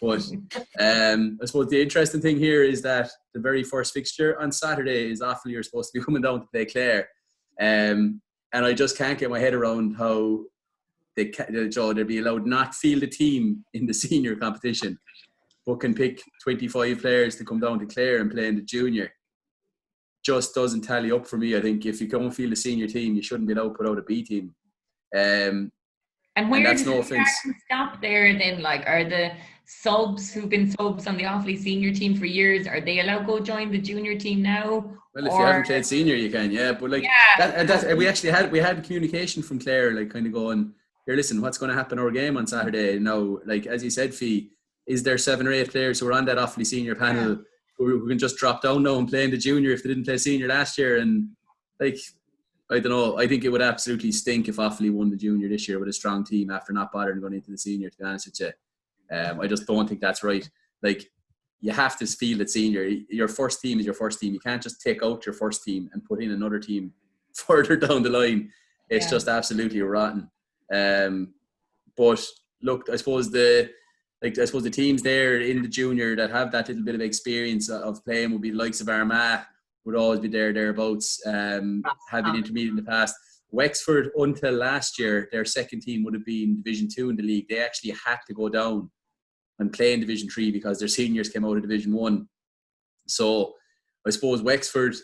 But I suppose the interesting thing here is that the very first fixture on Saturday is Offaly are supposed to be coming down to play Clare. And I just can't get my head around how they'd be allowed not field a team in the senior competition, but can pick 25 players to come down to Clare and play in the junior. Just doesn't tally up for me. I think if you come and field a senior team, you shouldn't be allowed to put out a B team. And where does no offense stop there then? Like, are the subs who've been subs on the Offaly senior team for years, are they allowed to go join the junior team now? Well, if you haven't played senior, you can, yeah. But like we actually had communication from Clare, like kind of going, here, listen, what's going to happen our game on Saturday? Now, like as you said, Fee, is there 7 or 8 players who are on that Offaly senior panel who can just drop down now and play in the junior if they didn't play senior last year? And like, I don't know. I think it would absolutely stink if Offaly won the junior this year with a strong team after not bothering going into the senior, to be honest with you. I just don't think that's right. Like, you have to field at senior. Your first team is your first team. You can't just take out your first team and put in another team further down the line. It's just absolutely rotten. But look, I suppose the teams there in the junior that have that little bit of experience of playing would be the likes of Armagh, would always be thereabouts, having intermediate in the past. Wexford, until last year, their second team would have been Division 2 in the league. They actually had to go down and play in Division 3 because their seniors came out of Division 1. So I suppose Wexford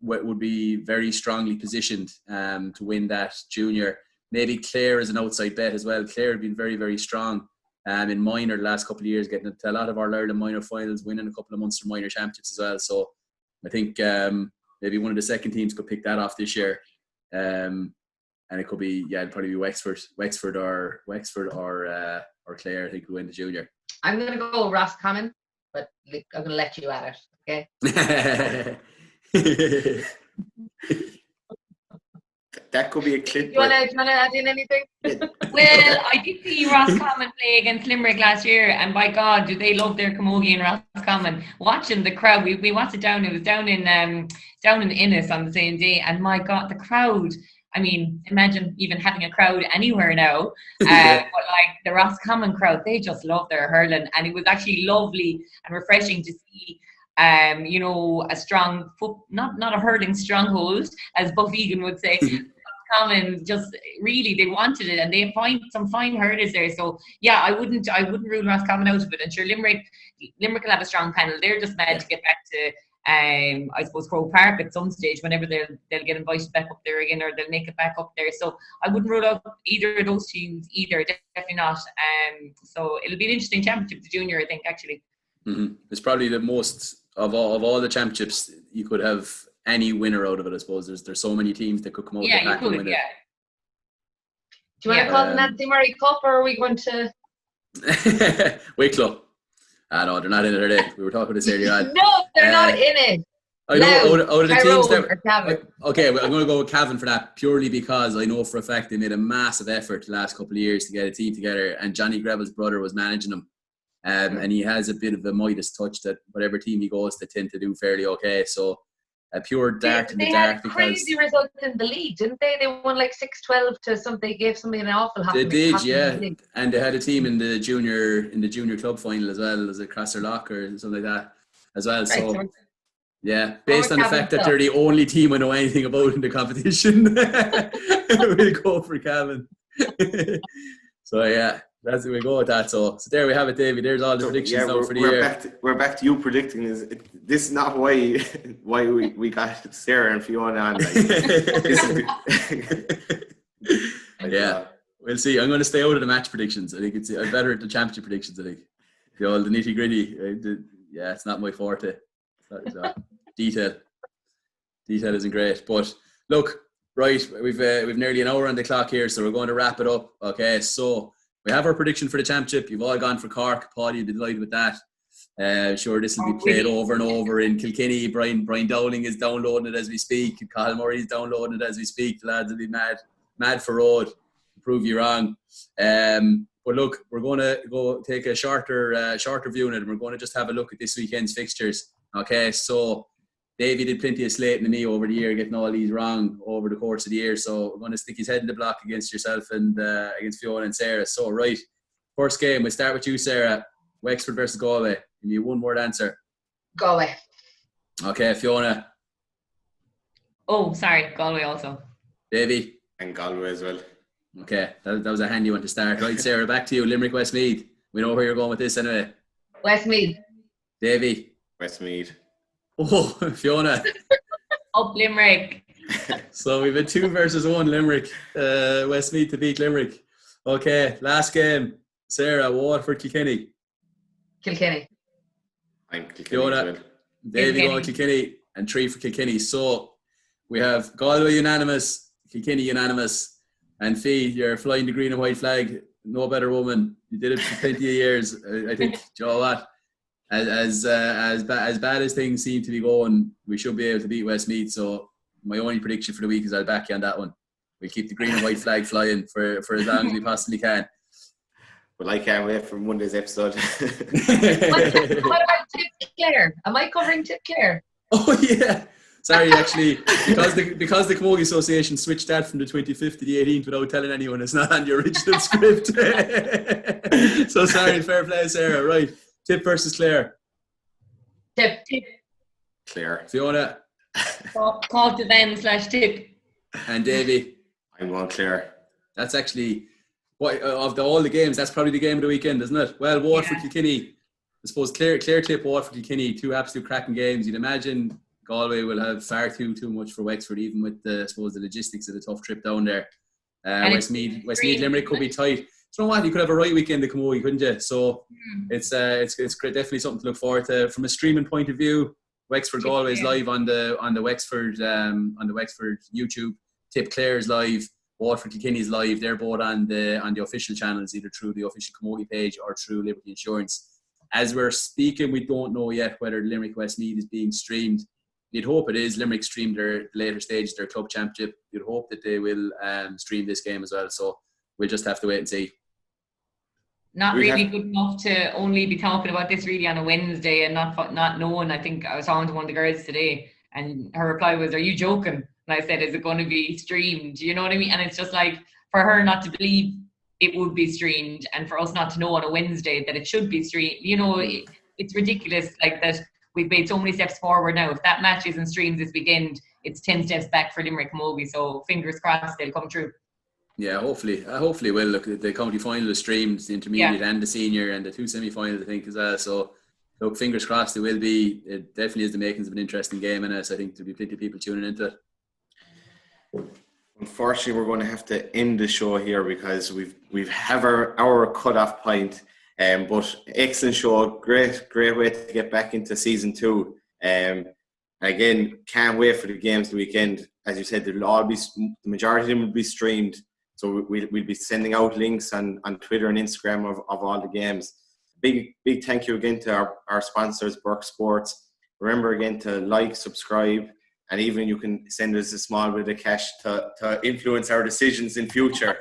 would be very strongly positioned to win that junior. Maybe Clare is an outside bet as well. Clare have been very, very strong in minor the last couple of years, getting to a lot of our Ireland minor finals, winning a couple of Munster minor championships as well. So I think maybe one of the second teams could pick that off this year. And it could be, it'd probably be Wexford or Clare, I think, will win the junior. I'm going to go Roscommon, but I'm going to let you at it, okay? That could be a clip. Do you want to add in anything? Well, I did see Roscommon play against Limerick last year, and by God, do they love their camogie in Roscommon. Watching the crowd, we watched it down. It was down in Innis on the same day, and my God, the crowd I mean, imagine even having a crowd anywhere now. But like the Roscommon crowd, they just love their hurling, and it was actually lovely and refreshing to see. You know, a strong not a hurling stronghold, as Buff Egan would say. Common, just really they wanted it, and they find some fine hurlers there. So yeah, I wouldn't rule Roscommon out of it. And sure, Limerick will have a strong panel. They're just mad to get back to I suppose Croke Park at some stage, whenever they'll get invited back up there again, or they'll make it back up there. So I wouldn't rule out either of those teams either, definitely not. So it'll be an interesting championship, the junior, I think, actually. Mm-hmm. It's probably the most of all the championships you could have any winner out of it, I suppose. There's so many teams that could come out the back and win it. Do you want to call the Nancy Murray Cup, or are we going to Wicklow? No, they're not in it, are they? We were talking about this earlier on. No, they're not in it. I know out of the teams that. Okay, well, I'm going to go with Cavan for that, purely because I know for a fact they made a massive effort the last couple of years to get a team together, and Johnny Greville's brother was managing them. And he has a bit of a Midas touch that whatever team he goes, they tend to do fairly okay. So a pure dart in the dark. They had crazy results in the league, didn't they? They won like 6-12 to something. They gave somebody an awful. They did, yeah. And they had a team in the junior club final as well, as a Crosserlock or something like that as well. So yeah, based on the fact that they're the only team I know anything about in the competition, we'll go for Cavan. So yeah. That's we go with that. So there we have it, David. There's all the predictions now for the year. We're back to you predicting. This is not why we got Sarah and Fiona on. Yeah, we'll see. I'm going to stay out of the match predictions. I think I'm better at the championship predictions. I think the nitty gritty. It's not my forte. Detail isn't great. But look, right, we've nearly an hour on the clock here, so we're going to wrap it up. Okay, so. We have our prediction for the championship. You've all gone for Cork. Paul, you'll be delighted with that. Sure, this will be played over and over in Kilkenny. Brian Dowling is downloading it as we speak. Cathal Murray is downloading it as we speak. The lads will be mad for road to prove you wrong. But look, we're going to go take a shorter view on it, and we're going to just have a look at this weekend's fixtures. Okay, so Davey did plenty of slating to me over the year, getting all these wrong over the course of the year. So we're going to stick his head in the block against yourself and against Fiona and Sarah. So, right, first game, we'll start with you, Sarah. Wexford versus Galway. Give me a one-word answer. Galway. Okay, Fiona. Oh, sorry, Galway also. Davey. And Galway as well. Okay, that was a handy one to start. Right, Sarah, back to you. Limerick, Westmeath. We know where you're going with this anyway. Westmeath. Davey. Westmeath. Oh, Fiona. Up Limerick. So we've had 2 versus 1 Limerick. Westmeath to beat Limerick. Okay, last game. Sarah, Waterford, Kilkenny. Kilkenny. I'm Kilkenny. Fiona. Davey going Kilkenny, and 3 for Kilkenny. So we have Galway unanimous, Kilkenny unanimous, and Fee, you're flying the green and white flag. No better woman. You did it for plenty of years. I think, you know what? As bad as things seem to be going, we should be able to beat Westmeath. So my only prediction for the week is I'll back you on that one. We'll keep the green and white flag flying for as long as we possibly can. Well, I can't wait for Monday's episode. What about Tip Clare? Am I covering Tip Clare? Oh yeah. Sorry, actually, because the Camogie Association switched that from the 25th to the 18th without telling anyone, it's not on the original script. So sorry, fair play, Sarah. Right. Tip versus Clare. Tip. Clare. Fiona. Call to them /tip. And Davey. I'm on Clare. That's actually, all the games, that's probably the game of the weekend, isn't it? Well, Waterford, Kilkenny. I suppose Clare Clip, Waterford, Kilkenny, 2 absolute cracking games. You'd imagine Galway will have far too much for Wexford, even with the logistics of the tough trip down there. Westmeath, Limerick could be tight. You know what? You could have a right weekend in Camogie, couldn't you? So it's definitely something to look forward to. From a streaming point of view, Wexford Galway is live on the Wexford YouTube. Tip Clare is live. Waterford Kilkenny is live. They're both on the official channels, either through the official Camogie page or through Liberty Insurance. As we're speaking, we don't know yet whether Limerick Westmeath is being streamed. You'd hope it is. Limerick streamed their later stages, their club championship. You'd hope that they will stream this game as well. So we'll just have to wait and see. Not really good enough to only be talking about this really on a Wednesday and not knowing. I think I was talking to one of the girls today, and her reply was, "Are you joking? And I said, is it going to be streamed? You know what I mean? And it's just like, for her not to believe it would be streamed, and for us not to know on a Wednesday that it should be streamed. You know, it's ridiculous, like that we've made so many steps forward now. If that match isn't streamed this weekend, it's 10 steps back for Limerick and Moby. So fingers crossed they'll come true. Yeah, hopefully will. Look, the county final is streamed, the intermediate and the senior, and the 2 semi-finals, I think, as well. So, look, fingers crossed it will be. It definitely is the makings of an interesting game, and so I think there'll be plenty of people tuning into it. Unfortunately, we're going to have to end the show here because we've have our cut-off point. But excellent show, great way to get back into season 2. Again, can't wait for the games the weekend. As you said, the majority of them will be streamed. So we'll be sending out links on Twitter and Instagram of all the games. Big thank you again to our sponsors, Bourke Sports. Remember again to like, subscribe, and even you can send us a small bit of cash to influence our decisions in future.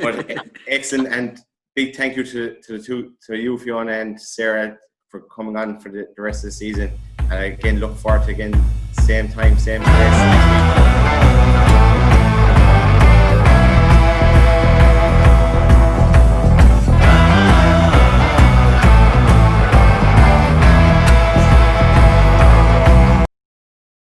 But excellent, and big thank you to you, Fiona and Sarah, for coming on for the rest of the season. And again, look forward to same time, same place next week.